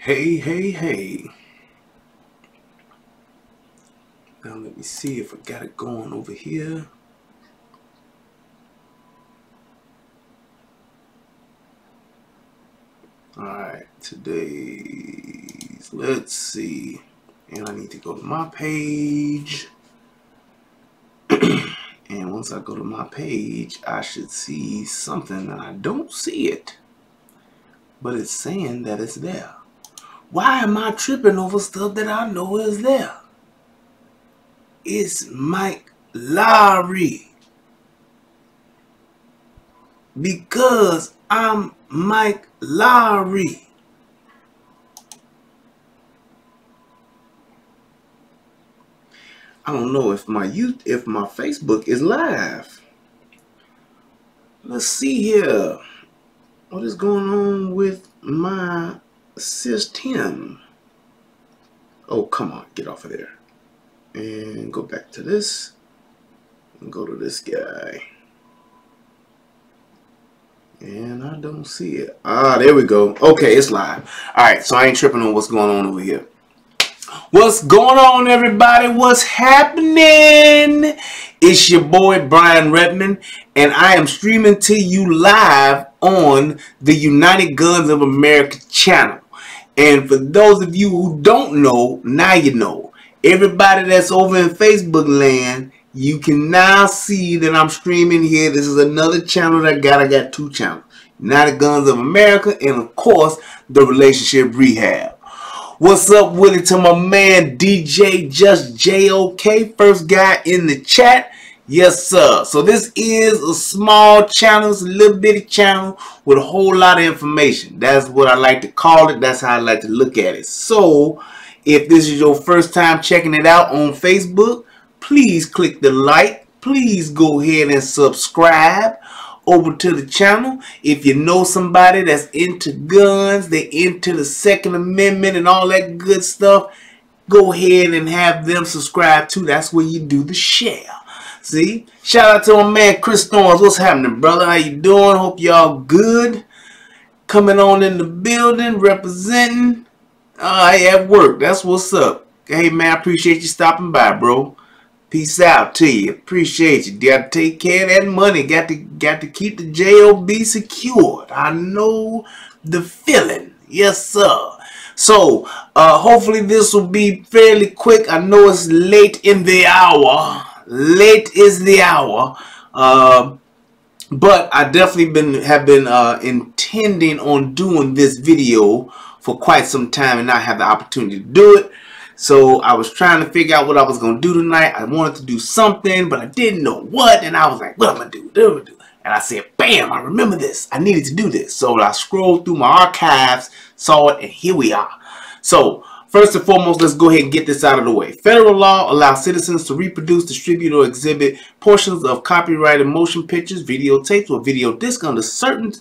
Hey, hey, hey. Now let me see if I got it going over here. Alright, let's see. And I need to go to my page. And once I go to my page, I should see something, and I don't see it. But it's saying that it's there. Why am I tripping over stuff that I know is there? It's Mike Lowrey. Because I'm Mike Lowrey. I don't know if my Facebook is live. Let's see here. What is going on with my system? Oh, come on, get off of there. And go back to this. And go to this guy. And I don't see it. Ah, there we go. Okay, it's live. Alright, so I ain't tripping on what's going on over here. What's going on, everybody? What's happening? It's your boy Brian Redmond, and I am streaming to you live on the United Guns of America channel. And for those of you who don't know, now you know. Everybody that's over in Facebook land, you can now see that I'm streaming here. This is another channel that I got two channels. United Guns of America, and of course, the Relationship Rehab. What's up with it to my man DJ Just JOK, first guy in the chat. Yes, sir. So this is a small channel. It's a little bitty channel with a whole lot of information. That's what I like to call it. That's how I like to look at it. So if this is your first time checking it out on Facebook, please click the like. Please go ahead and subscribe over to the channel. If you know somebody that's into guns, they into the Second Amendment and all that good stuff, go ahead and have them subscribe too. That's where you do the share. See? Shout out to my man Chris Storms. What's happening, brother? How you doing? Hope y'all good. Coming on in the building, representing. At work. That's what's up. Hey man, I appreciate you stopping by, bro. Peace out to you. Appreciate you. Got to take care of that money. Got to keep the JOB secured. I know the feeling. Yes, sir. So, hopefully this will be fairly quick. I know it's late in the hour. Late is the hour. But I definitely have been intending on doing this video for quite some time, and I have the opportunity to do it. So I was trying to figure out what I was going to do tonight. I wanted to do something, but I didn't know what. And I was like, what am I going to do? And I said, bam, I remember this. I needed to do this. So I scrolled through my archives, saw it, and here we are. So first and foremost, let's go ahead and get this out of the way. Federal law allows citizens to reproduce, distribute, or exhibit portions of copyrighted motion pictures, videotapes, or video discs under certain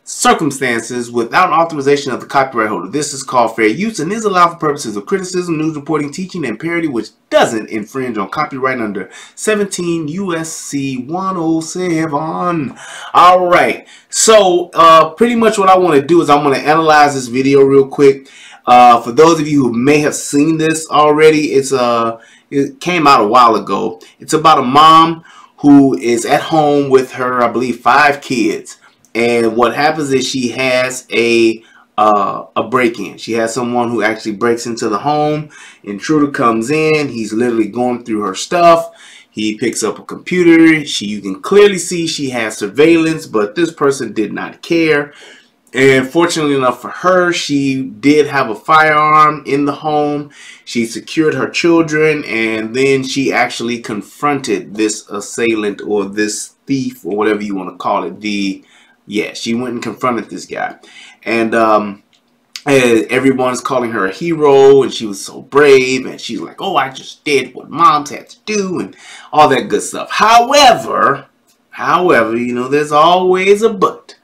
circumstances without authorization of the copyright holder. This is called fair use and is allowed for purposes of criticism, news reporting, teaching, and parody, which doesn't infringe on copyright under 17 U.S.C. 107. All right. So pretty much what I want to do is I'm going to analyze this video real quick. For those of you who may have seen this already, it came out a while ago. It's about a mom who is at home with her, I believe, 5 kids. And what happens is she has a break-in. She has someone who actually breaks into the home. Intruder comes in. He's literally going through her stuff. He picks up a computer. You can clearly see she has surveillance, but this person did not care. And fortunately enough for her, she did have a firearm in the home. She secured her children, and then she actually confronted this assailant or this thief or whatever you want to call it. Yeah, she went and confronted this guy. And everyone's calling her a hero, and she was so brave, and she's like, oh, I just did what moms had to do, and all that good stuff. However, you know, there's always a but.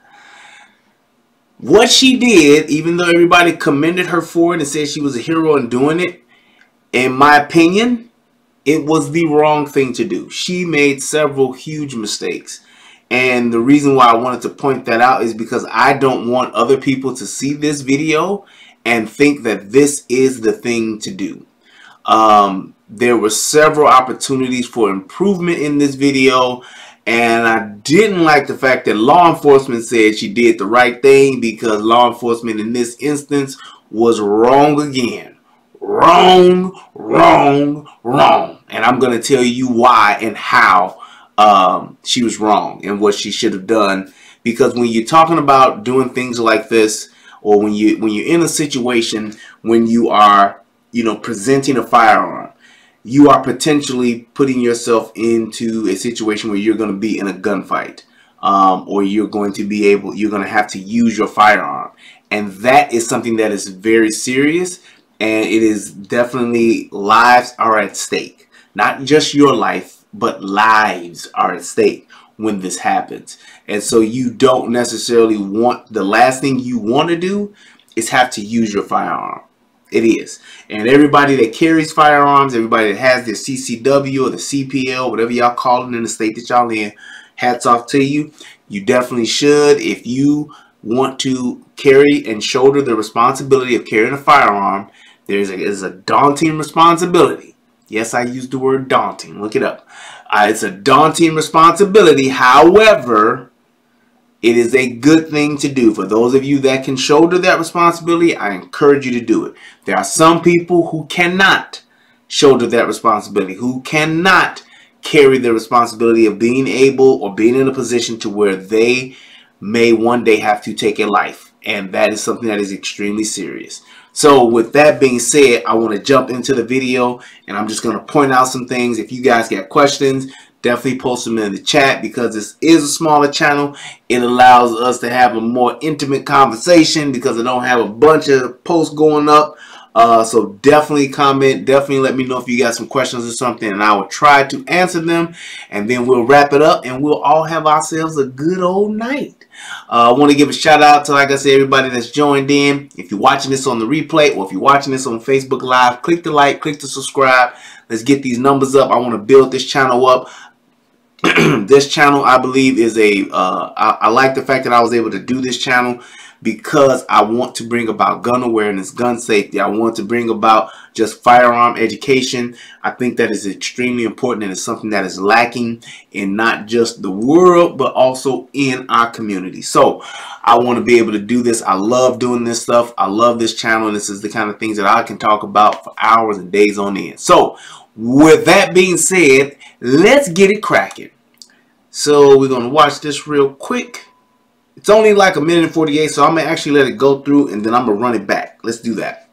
What she did, even though everybody commended her for it and said she was a hero in doing it, in my opinion, it was the wrong thing to do. She made several huge mistakes. And the reason why I wanted to point that out is because I don't want other people to see this video and think that this is the thing to do. There were several opportunities for improvement in this video, and I didn't like the fact that law enforcement said she did the right thing, because law enforcement in this instance was wrong again. Wrong, wrong, wrong. And I'm going to tell you why and how she was wrong and what she should have done. Because when you're talking about doing things like this, or when you're in a situation when you are, presenting a firearm, you are potentially putting yourself into a situation where you're going to be in a gunfight, or you're going to have to use your firearm. And that is something that is very serious, and it is definitely, lives are at stake. Not just your life, but lives are at stake when this happens. And so you don't necessarily want, the last thing you want to do is have to use your firearm. It is. And everybody that carries firearms, everybody that has their CCW or the CPL, whatever y'all call it in the state that y'all in, hats off to you. You definitely should. If you want to carry and shoulder the responsibility of carrying a firearm, there's a daunting responsibility. Yes, I used the word daunting. Look it up. It's a daunting responsibility. However, it is a good thing to do. For those of you that can shoulder that responsibility, I encourage you to do it. There are some people who cannot shoulder that responsibility, who cannot carry the responsibility of being able or being in a position to where they may one day have to take a life. And that is something that is extremely serious. So with that being said, I want to jump into the video, and I'm just going to point out some things. If you guys got questions, definitely post them in the chat, because this is a smaller channel. It allows us to have a more intimate conversation because I don't have a bunch of posts going up. So definitely comment, definitely let me know if you got some questions or something, and I will try to answer them, and then we'll wrap it up and we'll all have ourselves a good old night. I want to give a shout out to, like I said, everybody that's joined in. If you're watching this on the replay, or if you're watching this on Facebook Live, click the like, click the subscribe. Let's get these numbers up. I want to build this channel up. This channel, I believe, is I like the fact that I was able to do this channel because I want to bring about gun awareness, gun safety. I want to bring about just firearm education. I think that is extremely important, and it's something that is lacking in not just the world, but also in our community. So I want to be able to do this. I love doing this stuff. I love this channel, and this is the kind of things that I can talk about for hours and days on end. So with that being said, let's get it cracking. So we're going to watch this real quick. It's only like 1:48, so I'm going to actually let it go through, and then I'm going to run it back. Let's do that.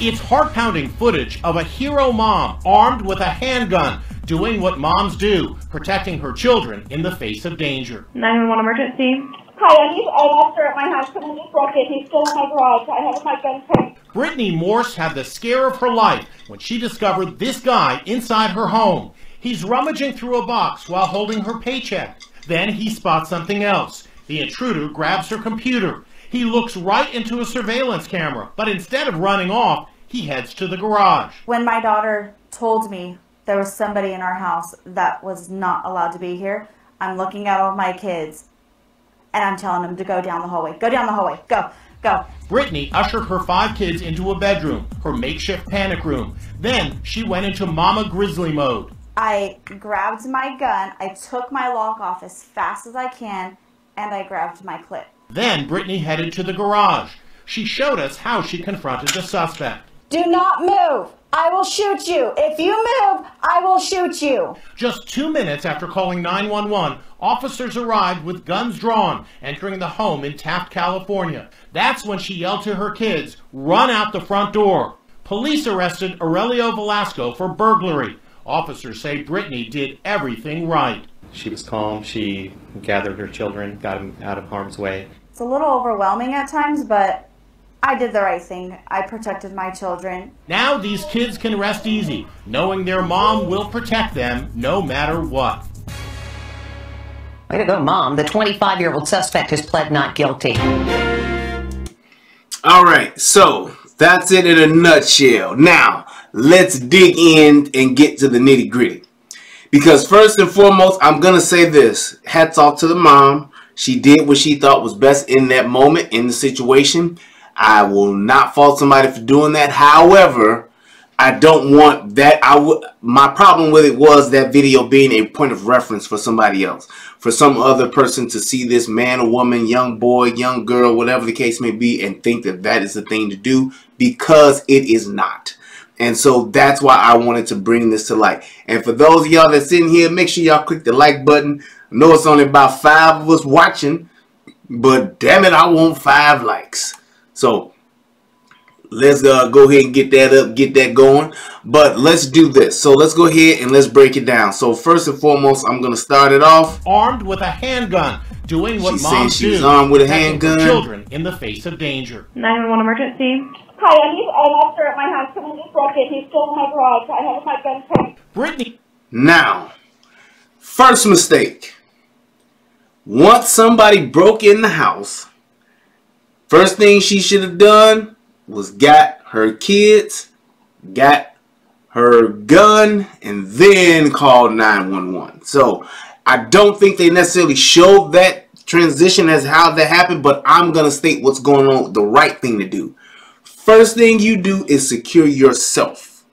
It's heart-pounding footage of a hero mom armed with a handgun doing what moms do, protecting her children in the face of danger. 911 emergency. Hi, I lost her at my house. Someone just broke in. He's still in my garage. I have my gun trained. Brittany Morse had the scare of her life when she discovered this guy inside her home. He's rummaging through a box while holding her paycheck. Then he spots something else. The intruder grabs her computer. He looks right into a surveillance camera, but instead of running off, he heads to the garage. When my daughter told me there was somebody in our house that was not allowed to be here, I'm looking at all my kids and I'm telling them to go down the hallway. Go down the hallway. Go. Go. Brittany ushered her 5 kids into a bedroom, her makeshift panic room. Then she went into Mama Grizzly mode. I grabbed my gun, I took my lock off as fast as I can, and I grabbed my clip. Then Brittany headed to the garage. She showed us how she confronted the suspect. Do not move! I will shoot you! If you move, I will shoot you! Just 2 minutes after calling 911, officers arrived with guns drawn, entering the home in Taft, California. That's when she yelled to her kids, "Run out the front door!" Police arrested Aurelio Velasco for burglary. Officers say Brittany did everything right. She was calm. She gathered her children, got them out of harm's way. It's a little overwhelming at times, but I did the right thing. I protected my children. Now these kids can rest easy, knowing their mom will protect them no matter what. Way to go, Mom. The 25-year-old suspect has pled not guilty. All right, so that's it in a nutshell. Now, let's dig in and get to the nitty-gritty. Because first and foremost, I'm going to say this. Hats off to the mom. She did what she thought was best in that moment, in the situation. I will not fault somebody for doing that. However, I don't want that. My problem with it was that video being a point of reference for somebody else, for some other person to see this man or woman, young boy, young girl, whatever the case may be, and think that that is the thing to do, because it is not. And so that's why I wanted to bring this to light. And for those of y'all that's in here, make sure y'all click the like button. I know it's only about 5 of us watching, but damn it, I want 5 likes. So let's go ahead and get that up, get that going. But let's do this. So let's go ahead and let's break it down. So first and foremost, I'm going to start it off. Armed with a handgun, doing what moms do. She's armed with a protecting handgun. Children in the face of danger. 911 emergency. Hi, an officer at my house. Someone just broke in. He's still in my garage. I have my gun trained. Brittany. Now, first mistake. Once somebody broke in the house, first thing she should have done was got her kids, got her gun, and then called 911. So I don't think they necessarily showed that transition as how that happened, but I'm going to state what's going on, the right thing to do. First thing you do is secure yourself,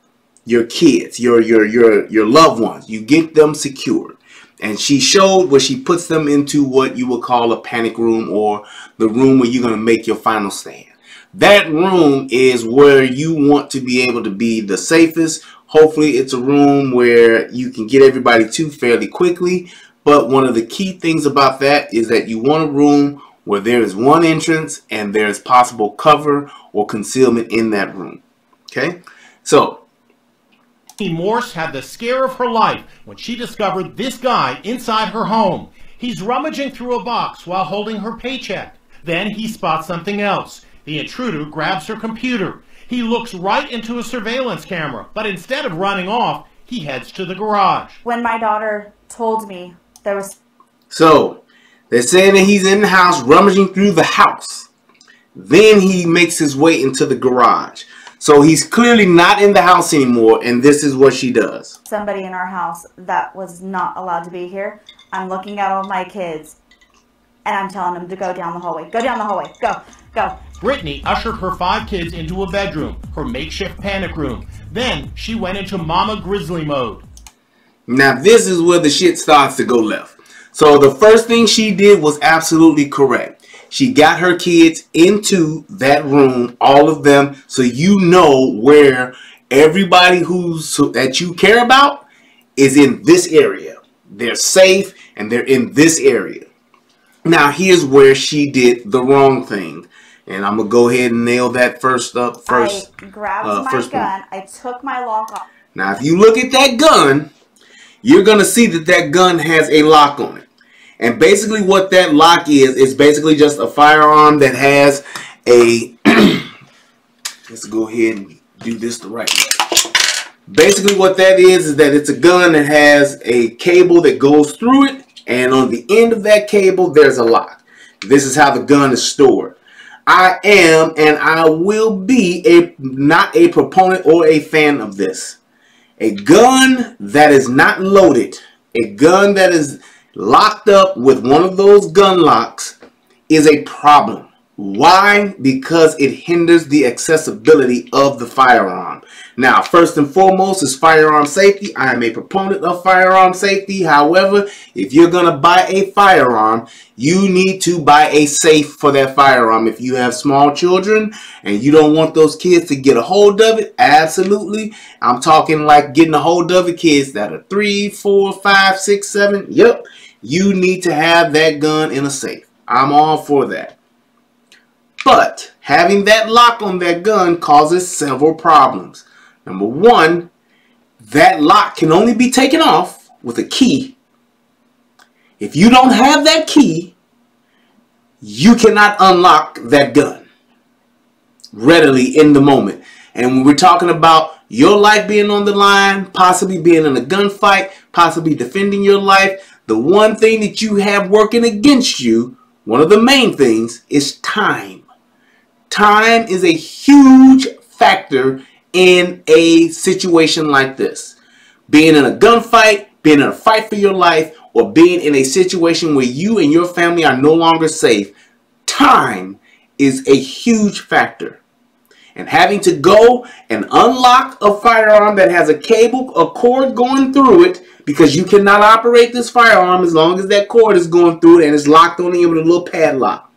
your kids, your loved ones. You get them secured. And she showed where she puts them into what you would call a panic room, or the room where you're going to make your final stand. That room is where you want to be able to be the safest. Hopefully it's a room where you can get everybody to fairly quickly. But one of the key things about that is that you want a room where there is one entrance and there is possible cover or concealment in that room. Okay, so Morse had the scare of her life when she discovered this guy inside her home. He's rummaging through a box while holding her paycheck. Then he spots something else. The intruder grabs her computer. He looks right into a surveillance camera, but instead of running off, he heads to the garage. When my daughter told me there was... So they're saying that he's in the house, rummaging through the house. Then he makes his way into the garage. So he's clearly not in the house anymore, and this is what she does. Somebody in our house that was not allowed to be here. I'm looking at all my kids, and I'm telling them to go down the hallway. Go down the hallway. Go. Go. Brittany ushered her 5 kids into a bedroom, her makeshift panic room. Then she went into Mama Grizzly mode. Now this is where the shit starts to go left. So the first thing she did was absolutely correct. She got her kids into that room, all of them, so you know where everybody that you care about is in this area. They're safe and they're in this area. Now here's where she did the wrong thing. And I'm going to go ahead and nail that first up. I grabbed my gun. I took my lock off. Now if you look at that gun, you're going to see that that gun has a lock on it. And basically what that lock is basically just a firearm that has a... Let's go ahead and do this the right way. Basically what that is that it's a gun that has a cable that goes through it. And on the end of that cable, there's a lock. This is how the gun is stored. I am and I will be not a proponent or a fan of this. A gun that is not loaded, a gun that is locked up with one of those gun locks is a problem. Why? Because it hinders the accessibility of the firearm. Now, first and foremost is firearm safety. I am a proponent of firearm safety. However, if you're going to buy a firearm, you need to buy a safe for that firearm. If you have small children and you don't want those kids to get a hold of it, absolutely. I'm talking like getting a hold of it, kids that are 3, 4, 5, 6, 7. Yep. You need to have that gun in a safe. I'm all for that. But having that lock on that gun causes several problems. Number one, that lock can only be taken off with a key. If you don't have that key, you cannot unlock that gun readily in the moment. And when we're talking about your life being on the line, possibly being in a gunfight, possibly defending your life, the one thing that you have working against you, one of the main things, is time. Time is a huge factor in a situation like this. Being in a gunfight, being in a fight for your life, or being in a situation where you and your family are no longer safe, time is a huge factor. And having to go and unlock a firearm that has a cable, a cord going through it, because you cannot operate this firearm as long as that cord is going through it and it's locked on in with a little padlock.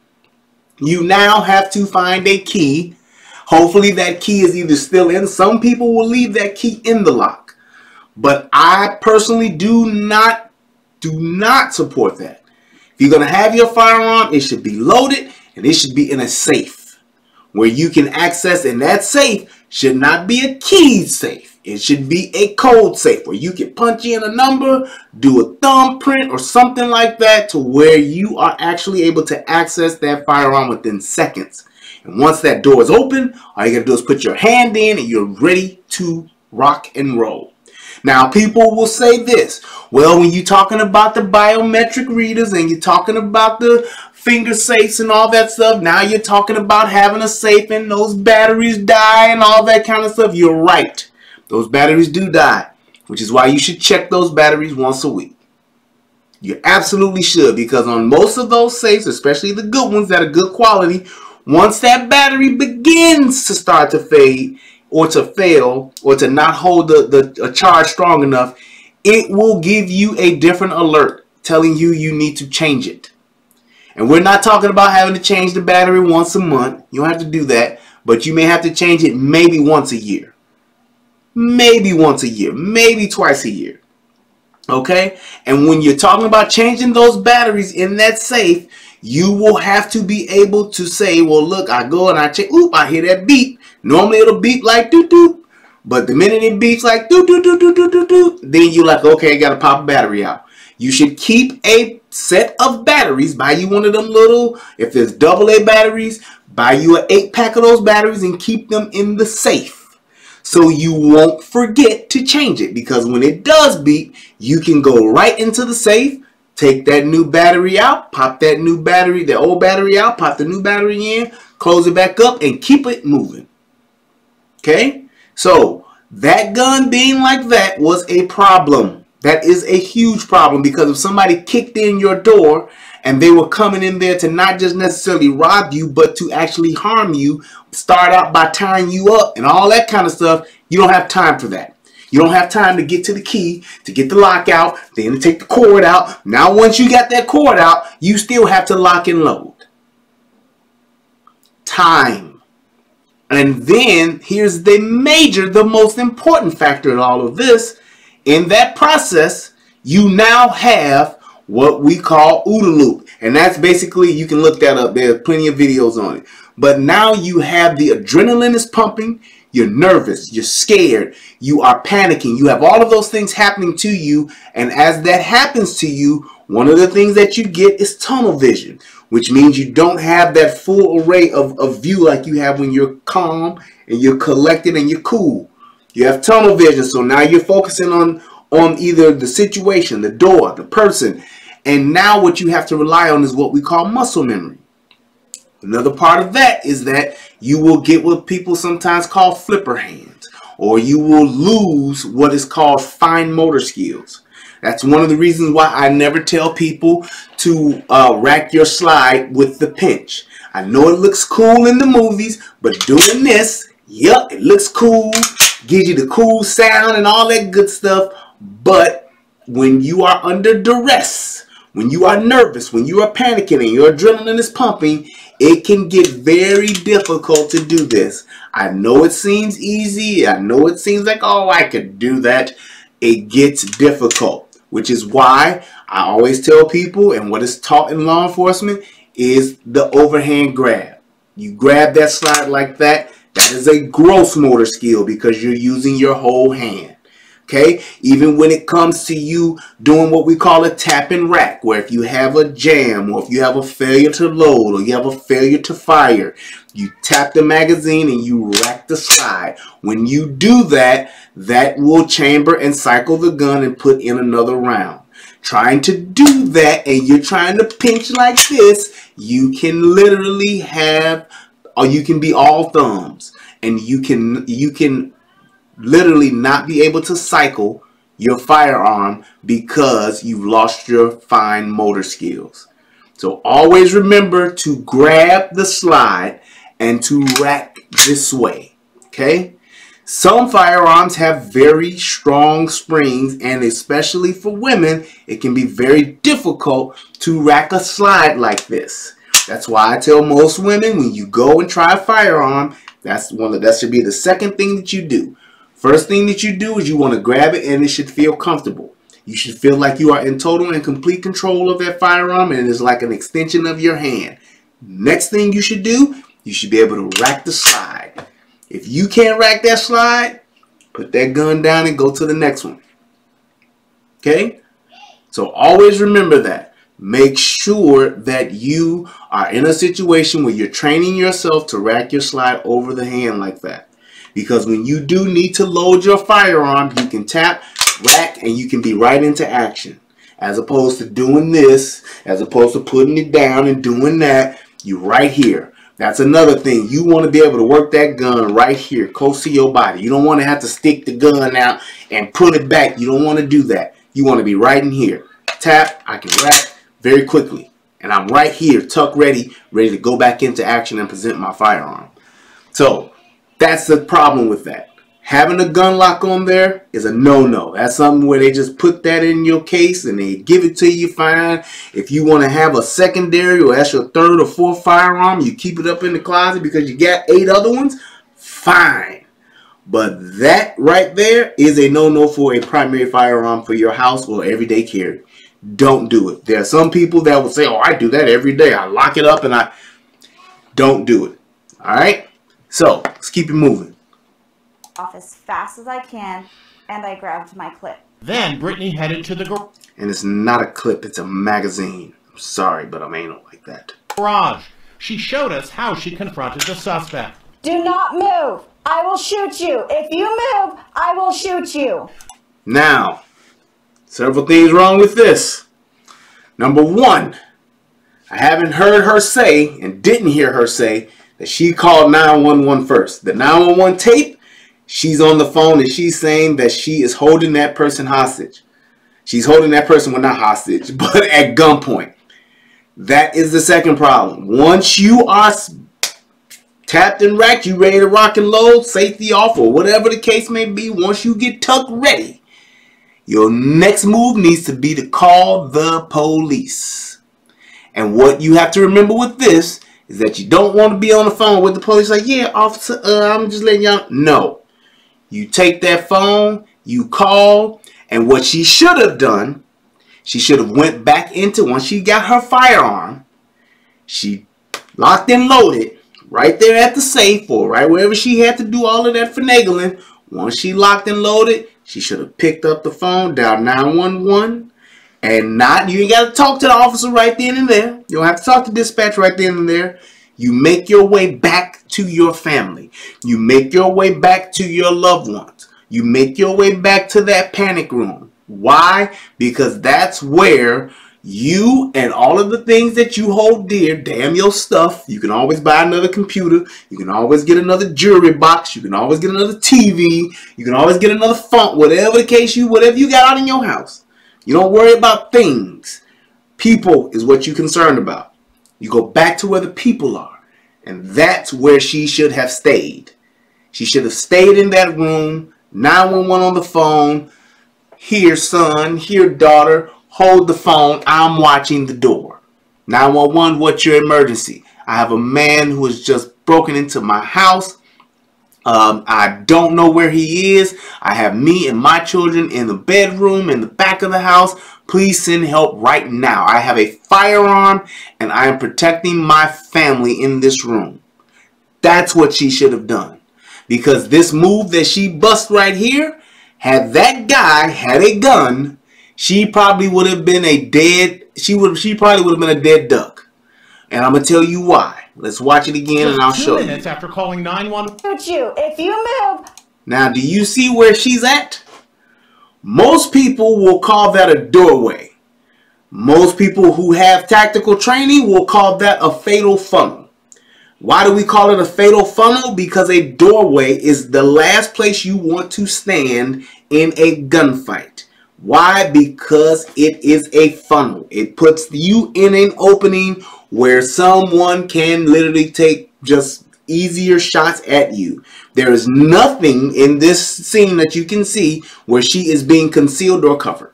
You now have to find a key. Hopefully that key is either still in. Some people will leave that key in the lock. But I personally do not support that. If you're going to have your firearm, it should be loaded and it should be in a safe where you can access, and that safe should not be a key safe. It should be a code safe where you can punch in a number, do a thumbprint or something like that to where you are actually able to access that firearm within seconds. And once that door is open, all you got to do is put your hand in and you're ready to rock and roll. Now, people will say this, well, when you're talking about the biometric readers and you're talking about the finger safes and all that stuff, now you're talking about having a safe and those batteries die and all that kind of stuff. You're right. Those batteries do die, which is why you should check those batteries once a week. You absolutely should, because on most of those safes, especially the good ones that are good quality, once that battery begins to start to fade or to fail or to not hold a charge strong enough, it will give you a different alert telling you you need to change it. And we're not talking about having to change the battery once a month. You don't have to do that, but you may have to change it maybe once a year. Maybe once a year, maybe twice a year. Okay? And when you're talking about changing those batteries in that safe, you will have to be able to say, well, look, I go and I check, oop, I hear that beep. Normally it'll beep like doot doot, but the minute it beeps like doot doot doot doot doot doot doot, then you're like, okay, I gotta pop a battery out. You should keep a set of batteries. Buy you one of them little, if there's AA batteries, buy you an 8-pack of those batteries and keep them in the safe so you won't forget to change it, because when it does beep, you can go right into the safe, take that new battery out, pop that new battery, the old battery out, pop the new battery in, close it back up, and keep it moving. Okay? So that gun being like that was a problem. That is a huge problem, because if somebody kicked in your door and they were coming in there to not just necessarily rob you, but to actually harm you, start out by tying you up and all that kind of stuff, you don't have time for that. You don't have time to get to the key, to get the lock out, then to take the cord out. Now once you got that cord out, you still have to lock and load. Time. And then here's the most important factor in all of this. In that process, you now have what we call OODA loop. And that's basically, you can look that up. There are plenty of videos on it. But now you have the adrenaline is pumping. You're nervous. You're scared. You are panicking. You have all of those things happening to you. And as that happens to you, one of the things that you get is tunnel vision, which means you don't have that full array of view like you have when you're calm and you're collected and you're cool. You have tunnel vision, so now you're focusing on either the situation, the door, the person, and now what you have to rely on is what we call muscle memory. Another part of that is that you will get what people sometimes call flipper hands, or you will lose what is called fine motor skills. That's one of the reasons why I never tell people to rack your slide with the pinch. I know it looks cool in the movies, but doing this, yep, it looks cool, gives you the cool sound and all that good stuff. But when you are under duress, when you are nervous, when you are panicking and your adrenaline is pumping, it can get very difficult to do this. I know it seems easy. I know it seems like, oh, I could do that. It gets difficult, which is why I always tell people, and what is taught in law enforcement is the overhand grab. You grab that slide like that. That is a gross motor skill because you're using your whole hand. Okay, even when it comes to you doing what we call a tap and rack, where if you have a jam or if you have a failure to load or you have a failure to fire, you tap the magazine and you rack the slide. When you do that, that will chamber and cycle the gun and put in another round. Trying to do that and you're trying to pinch like this, you can literally have, or you can be all thumbs, and you can literally not be able to cycle your firearm because you've lost your fine motor skills. So always remember to grab the slide and to rack this way, okay? Some firearms have very strong springs, and especially for women, it can be very difficult to rack a slide like this. That's why I tell most women, when you go and try a firearm, that should be the second thing that you do. First thing that you do is you want to grab it, and it should feel comfortable. You should feel like you are in total and complete control of that firearm, and it is like an extension of your hand. Next thing you should do, you should be able to rack the slide. If you can't rack that slide, put that gun down and go to the next one. Okay? So always remember that. Make sure that you are in a situation where you're training yourself to rack your slide over the hand like that. Because when you do need to load your firearm, you can tap, rack, and you can be right into action. As opposed to doing this, as opposed to putting it down and doing that, you're right here. That's another thing. You want to be able to work that gun right here, close to your body. You don't want to have to stick the gun out and put it back. You don't want to do that. You want to be right in here. Tap, I can rack very quickly. And I'm right here, tucked ready to go back into action and present my firearm. So, that's the problem with that. Having a gun lock on there is a no-no. That's something where they just put that in your case and they give it to you fine. If you want to have a secondary or that's your third or fourth firearm, you keep it up in the closet because you got 8 other ones, fine. But that right there is a no-no for a primary firearm for your house or everyday carry. Don't do it. There are some people that will say, oh, I do that every day. I lock it up and I don't do it. All right? So, let's keep it moving. Off as fast as I can, and I grabbed my clip. Then Brittany headed to the And it's not a clip, it's a magazine. I'm sorry, but I'm anal like that. garage. She showed us how she confronted the suspect. Do not move. I will shoot you. If you move, I will shoot you. Now, several things wrong with this. Number one, I haven't heard her say and didn't hear her say that she called 911 first. The 911 tape, she's on the phone and she's saying that she is holding that person hostage. She's holding that person, well, not hostage, but at gunpoint. That is the second problem. Once you are tapped and racked, you ready to rock and load, safety off, or whatever the case may be, once you get tucked ready, your next move needs to be to call the police. And what you have to remember with this is that you don't want to be on the phone with the police like, yeah, officer, I'm just letting y'all know. You take that phone, you call, and what she should have done, she should have went back into, once she got her firearm, she locked and loaded right there at the safe or right wherever she had to do all of that finagling. Once she locked and loaded, she should have picked up the phone, dialed 911, and you ain't got to talk to the officer right then and there. You don't have to talk to dispatch right then and there. You make your way back to your family. You make your way back to your loved ones. You make your way back to that panic room. Why? Because that's where you and all of the things that you hold dear, damn your stuff. You can always buy another computer. You can always get another jewelry box. You can always get another TV. You can always get another phone. Whatever the case, whatever you got out in your house. You don't worry about things. People is what you're concerned about. You go back to where the people are. And that's where she should have stayed. She should have stayed in that room. 911 on the phone. Here, son. Here, daughter. Hold the phone. I'm watching the door. 911, what's your emergency? I have a man who has just broken into my house. I don't know where he is. I have me and my children in the bedroom in the back of the house. Please send help right now. I have a firearm and I am protecting my family in this room. That's what she should have done. Because this move that she bust right here, had that guy had a gun, she probably would have been a dead, she probably would have been a dead duck. And I'm going to tell you why. Let's watch it again and I'll show you. 2 minutes after calling 911. Shoot you if you move. Now, do you see where she's at? Most people will call that a doorway. Most people who have tactical training will call that a fatal funnel. Why do we call it a fatal funnel? Because a doorway is the last place you want to stand in a gunfight. Why? Because it is a funnel. It puts you in an opening where someone can literally take just easier shots at you. There is nothing in this scene that you can see where she is being concealed or covered.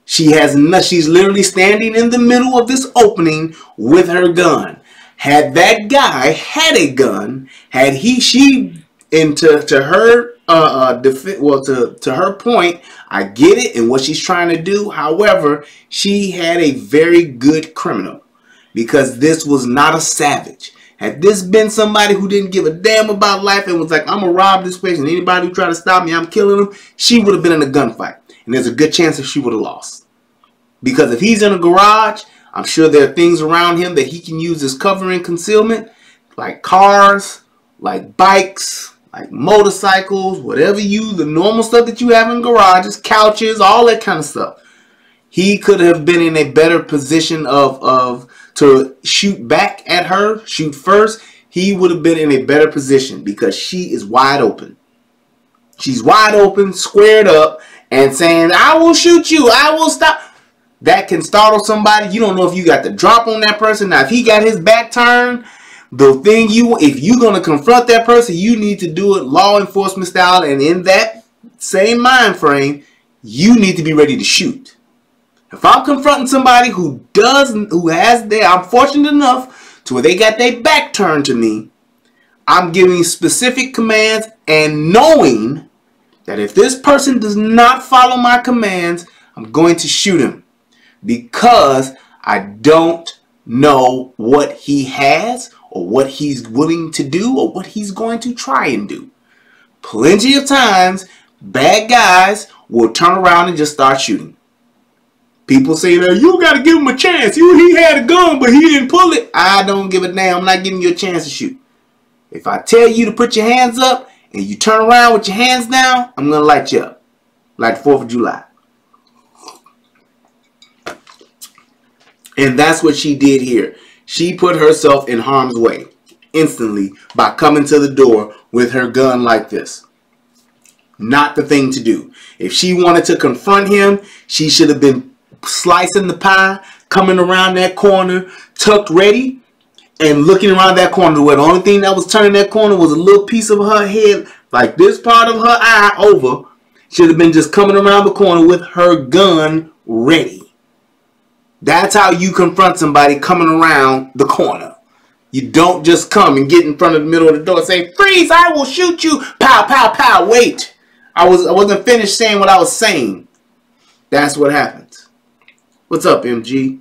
She's literally standing in the middle of this opening with her gun. Had that guy had a gun, to her point, I get it and what she's trying to do. However, she had a very good criminal because this was not a savage. Had this been somebody who didn't give a damn about life and was like, I'm gonna rob this place and anybody who try to stop me, I'm killing them, she would have been in a gunfight. And there's a good chance that she would have lost. Because if he's in a garage, I'm sure there are things around him that he can use as cover and concealment, like cars, like bikes, like motorcycles, whatever the normal stuff that you have in garages, couches, all that kind of stuff. He could have been in a better position to shoot back at her, shoot first. He would have been in a better position because she is wide open. She's wide open, squared up, and saying, I will shoot you, I will stop. That can startle somebody. You don't know if you got the drop on that person. Now, if he got his back turned, if you're going to confront that person, you need to do it law enforcement style. And in that same mind frame, you need to be ready to shoot. If I'm confronting somebody I'm fortunate enough to where they got their back turned to me, I'm giving specific commands and knowing that if this person does not follow my commands, I'm going to shoot him. Because I don't know what he has or what he's willing to do or what he's going to try and do. Plenty of times, bad guys will turn around and just start shooting. People say, that you got to give him a chance. He had a gun, but he didn't pull it. I don't give a damn. I'm not giving you a chance to shoot. If I tell you to put your hands up and you turn around with your hands down, I'm going to light you up. Like the 4th of July. And that's what she did here. She put herself in harm's way instantly by coming to the door with her gun like this. Not the thing to do. If she wanted to confront him, she should have been slicing the pie, coming around that corner, tucked ready, and looking around that corner where the only thing that was turning that corner was a little piece of her head, like this part of her eye over. Should have been just coming around the corner with her gun ready. That's how you confront somebody coming around the corner. You don't just come and get in front of the middle of the door and say, freeze, I will shoot you. Pow, pow, pow. Wait. I wasn't finished saying what I was saying. That's what happens. What's up, MG?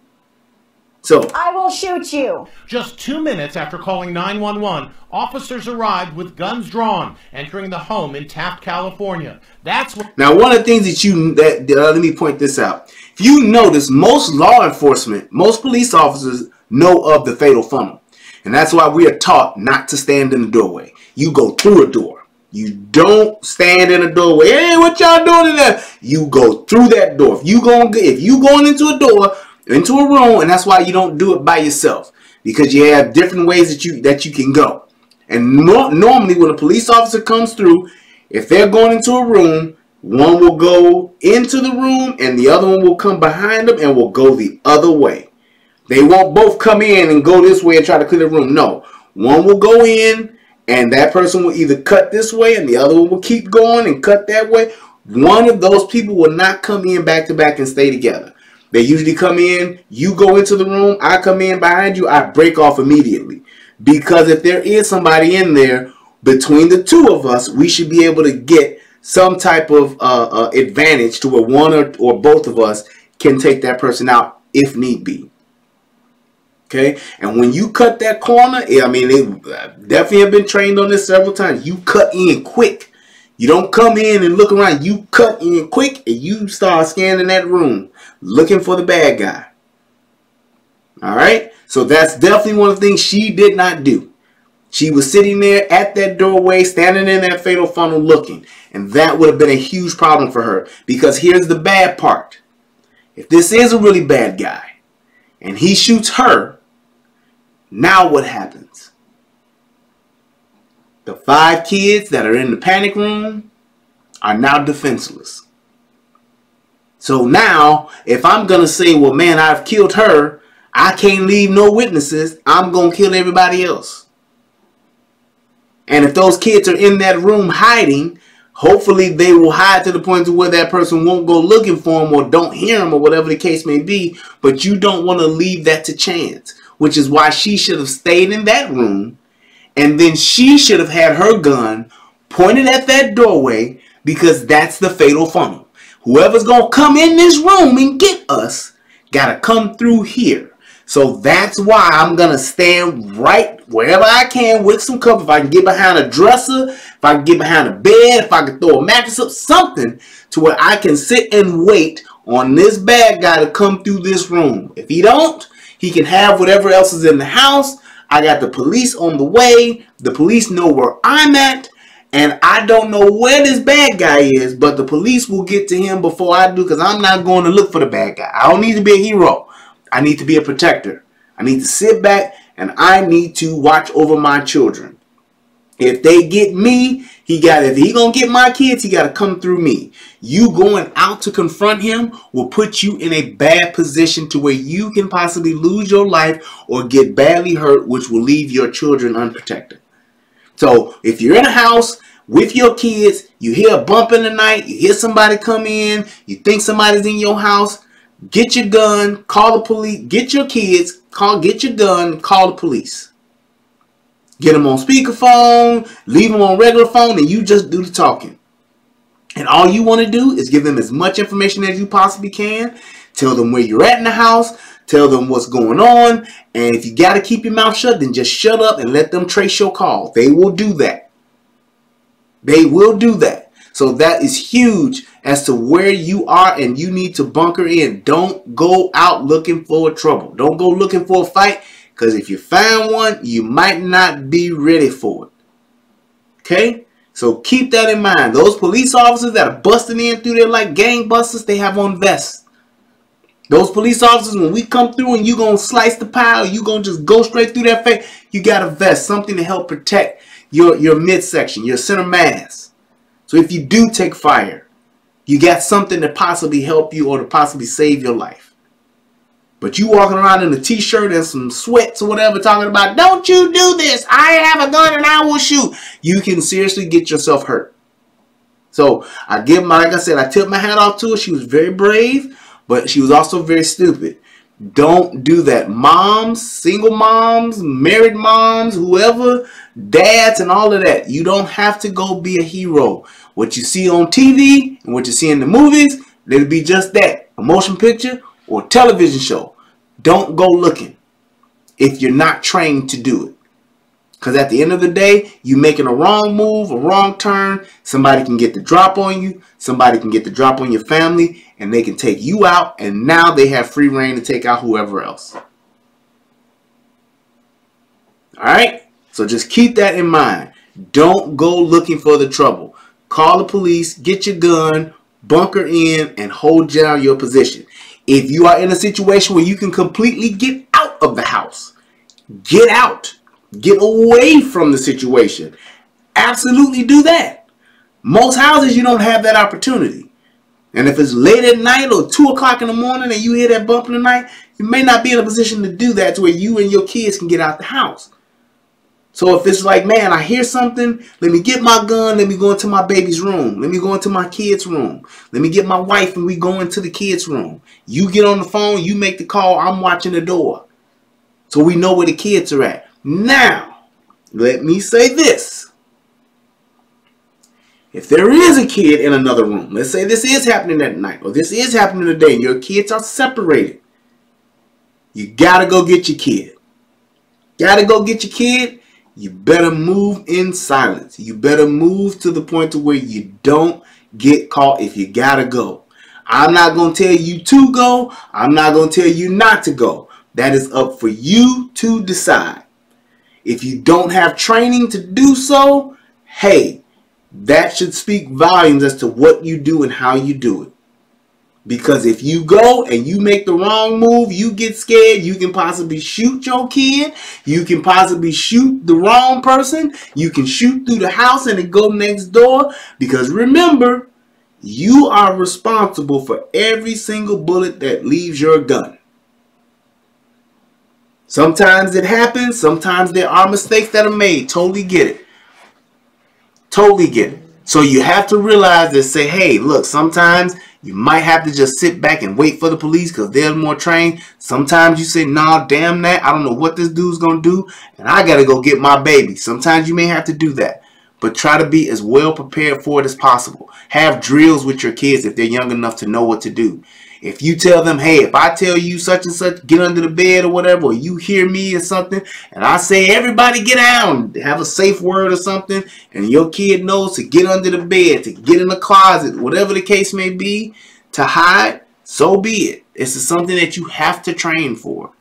So, I will shoot you. Just 2 minutes after calling 911, officers arrived with guns drawn, entering the home in Taft, California. That's what. Now, one of the things let me point this out. If you notice, most law enforcement, most police officers know of the fatal funnel. And that's why we are taught not to stand in the doorway. You go through a door. You don't stand in a doorway. Hey, what y'all doing in there? You go through that door. If you going into a door, into a room, and that's why you don't do it by yourself. Because you have different ways that you can go. And normally when a police officer comes through, if they're going into a room, one will go into the room and the other one will come behind them and will go the other way. They won't both come in and go this way and try to clear the room. No. One will go in and that person will either cut this way and the other one will keep going and cut that way. One of those people will not come in back to back and stay together. They usually come in, you go into the room, I come in behind you, I break off immediately. Because if there is somebody in there, between the two of us, we should be able to get some type of advantage to where one or both of us can take that person out if need be. Okay? And when you cut that corner, I mean, they definitely have been trained on this several times. You cut in quick. You don't come in and look around. You cut in quick and you start scanning that room looking for the bad guy. All right? So that's definitely one of the things she did not do. She was sitting there at that doorway, standing in that fatal funnel looking. And that would have been a huge problem for her. Because here's the bad part. If this is a really bad guy and he shoots her, now what happens? The 5 kids that are in the panic room are now defenseless. So now, if I'm going to say, well, man, I've killed her, I can't leave no witnesses. I'm going to kill everybody else. And if those kids are in that room hiding, hopefully they will hide to the point to where that person won't go looking for them or don't hear them or whatever the case may be. But you don't want to leave that to chance, which is why she should have stayed in that room. And then she should have had her gun pointed at that doorway, because that's the fatal funnel. Whoever's going to come in this room and get us got to come through here. So that's why I'm going to stand right wherever I can with some cover. If I can get behind a dresser, if I can get behind a bed, if I can throw a mattress up, something to where I can sit and wait on this bad guy to come through this room. If he don't, he can have whatever else is in the house. I got the police on the way. The police know where I'm at. And I don't know where this bad guy is, but the police will get to him before I do, because I'm not going to look for the bad guy. I don't need to be a hero. I need to be a protector. I need to sit back and I need to watch over my children. If they get me, if he gonna get my kids, he gotta come through me. You going out to confront him will put you in a bad position to where you can possibly lose your life or get badly hurt, which will leave your children unprotected. So if you're in a house with your kids, you hear a bump in the night, you hear somebody come in, you think somebody's in your house, get your gun, call the police, get your kids, get your gun, call the police. Get them on speakerphone, leave them on regular phone, and you just do the talking. And all you want to do is give them as much information as you possibly can. Tell them where you're at in the house. Tell them what's going on. And if you got to keep your mouth shut, then just shut up and let them trace your call. They will do that. They will do that. So that is huge as to where you are, and you need to bunker in. Don't go out looking for trouble. Don't go looking for a fight, because if you find one, you might not be ready for it. Okay? So keep that in mind. Those police officers that are busting in through there like gangbusters, they have on vests. Those police officers, when we come through and you going to slice the pile, you going to just go straight through that face, you got a vest, something to help protect your midsection, your center mass. So if you do take fire, you got something to possibly help you or to possibly save your life. But you walking around in a t-shirt and some sweats or whatever talking about, don't you do this, I have a gun and I will shoot. You can seriously get yourself hurt. So I give my, like I said, I tip my hat off to her. She was very brave, but she was also very stupid. Don't do that. Moms, single moms, married moms, whoever, dads and all of that. You don't have to go be a hero. What you see on TV and what you see in the movies, it'll be just that. A motion picture or television show. Don't go looking if you're not trained to do it. Because at the end of the day, you making a wrong move, a wrong turn, somebody can get the drop on you, somebody can get the drop on your family, and they can take you out, and now they have free reign to take out whoever else. Alright? So just keep that in mind. Don't go looking for the trouble. Call the police, get your gun, bunker in, and hold down your position. If you are in a situation where you can completely get out of the house, get out. Get away from the situation. Absolutely do that. Most houses, you don't have that opportunity. And if it's late at night or 2 o'clock in the morning and you hear that bump in the night, you may not be in a position to do that to where you and your kids can get out the house. So if it's like, man, I hear something, let me get my gun, let me go into my baby's room. Let me go into my kid's room. Let me get my wife and we go into the kid's room. You get on the phone, you make the call, I'm watching the door. So we know where the kids are at. Now, let me say this. If there is a kid in another room, let's say this is happening at night or this is happening today, and your kids are separated, you got to go get your kid. Got to go get your kid. You better move in silence. You better move to the point to where you don't get caught if you got to go. I'm not going to tell you to go. I'm not going to tell you not to go. That is up for you to decide. If you don't have training to do so, hey, that should speak volumes as to what you do and how you do it. Because if you go and you make the wrong move, you get scared, you can possibly shoot your kid, you can possibly shoot the wrong person, you can shoot through the house and it go next door. Because remember, You are responsible for every single bullet that leaves your gun. Sometimes it happens. Sometimes there are mistakes that are made. Totally get it. Totally get it. So you have to realize that, say, hey, look, sometimes you might have to just sit back and wait for the police because they're more trained. Sometimes you say, nah, damn that. I don't know what this dude's going to do, and I got to go get my baby. Sometimes you may have to do that. But try to be as well prepared for it as possible. Have drills with your kids if they're young enough to know what to do. If you tell them, hey, if I tell you such and such, get under the bed or whatever, or you hear me or something, and I say, everybody get down, have a safe word or something, and your kid knows to get under the bed, to get in the closet, whatever the case may be, to hide, so be it. This is something that you have to train for.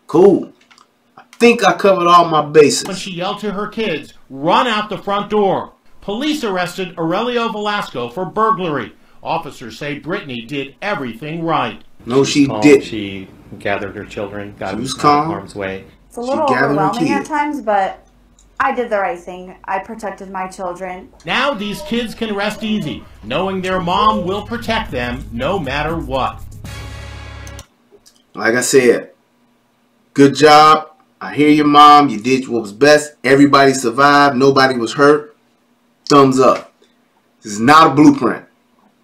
Cool. I think I covered all my bases. When she yelled to her kids, run out the front door. Police arrested Aurelio Velasco for burglary. Officers say Brittany did everything right. No, she Calm. didn't. She gathered her children, got them out of calm. harm's way. It's a little overwhelming at times, but I did the right thing. I protected my children. Now these kids can rest easy, knowing their mom will protect them no matter what. Like I said, good job. I hear your mom. You did what was best. Everybody survived. Nobody was hurt. Thumbs up. This is not a blueprint.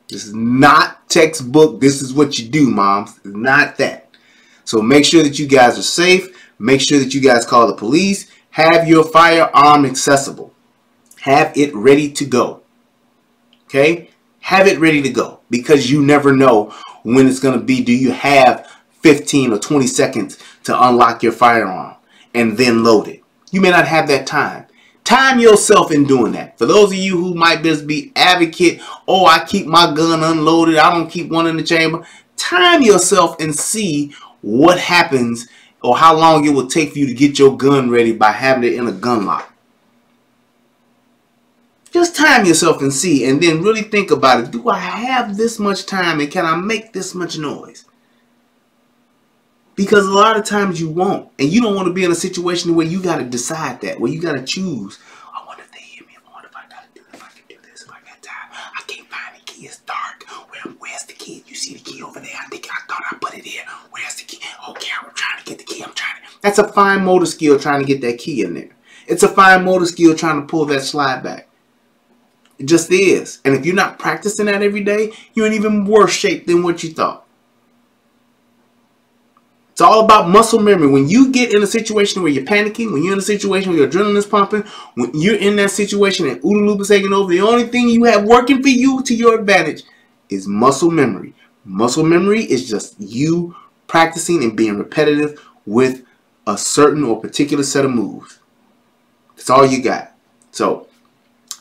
This is not textbook. This is what you do, moms. It's not that. So make sure that you guys are safe. Make sure that you guys call the police. Have your firearm accessible. Have it ready to go. Okay? Have it ready to go. Because you never know when it's going to be. Do you have 15 or 20 seconds to unlock your firearm and then load it? You may not have that time. Time yourself in doing that. For those of you who might just be advocate, oh, I keep my gun unloaded, I don't keep one in the chamber. Time yourself and see what happens or how long it will take for you to get your gun ready by having it in a gun lock. Just time yourself and see, and then really think about it. Do I have this much time and can I make this much noise? Because a lot of times you won't. And you don't want to be in a situation where you got to decide that. Where you got to choose. I wonder if they hear me. I wonder if I got to do this. If I can do this. If I got time. I can't find the key. It's dark. Where's the key? You see the key over there? I thought I put it here. Where's the key? Okay, I'm trying to get the key. That's a fine motor skill trying to get that key in there. It's a fine motor skill trying to pull that slide back. It just is. And if you're not practicing that every day, you're in even worse shape than what you thought. It's all about muscle memory. When you get in a situation where you're panicking, when you're in a situation where your adrenaline is pumping, when you're in that situation and OODA loop is taking over, the only thing you have working for you to your advantage is muscle memory. Muscle memory is just you practicing and being repetitive with a certain or particular set of moves. That's all you got. So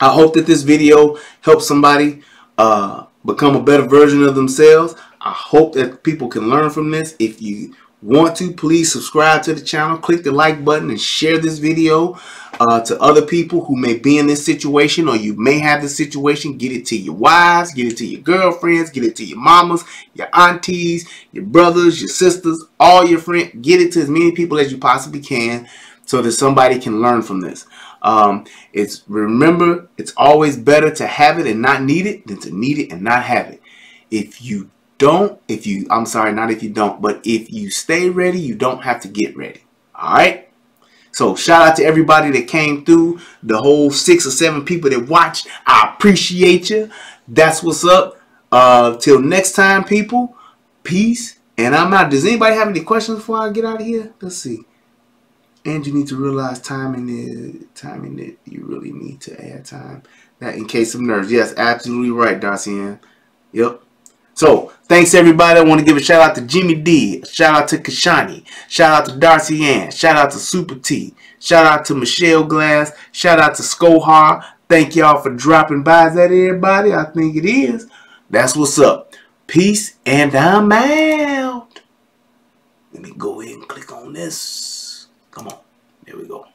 I hope that this video helps somebody become a better version of themselves. I hope that people can learn from this. If you want to, please subscribe to the channel, click the like button, and share this video to other people who may be in this situation, or you may have this situation. Get it to your wives, get it to your girlfriends, get it to your mamas, your aunties, your brothers, your sisters, all your friends. Get it to as many people as you possibly can so that somebody can learn from this. Remember, it's always better to have it and not need it than to need it and not have it. If you stay ready, you don't have to get ready. Alright? So shout out to everybody that came through, the whole 6 or 7 people that watched. I appreciate you. That's what's up. Till next time, people. Peace. And I'm out. Does anybody have any questions before I get out of here? Let's see. And you need to realize timing it. You really need to add time. That in case of nerves. Yes, absolutely right, Darcy Ann. Yep. So, thanks everybody. I want to give a shout out to Jimmy D. Shout out to Kashani. Shout out to Darcy Ann. Shout out to Super T. Shout out to Michelle Glass. Shout out to Skohar. Thank y'all for dropping by. Is that everybody? I think it is. That's what's up. Peace, and I'm out. Let me go ahead and click on this. Come on. There we go.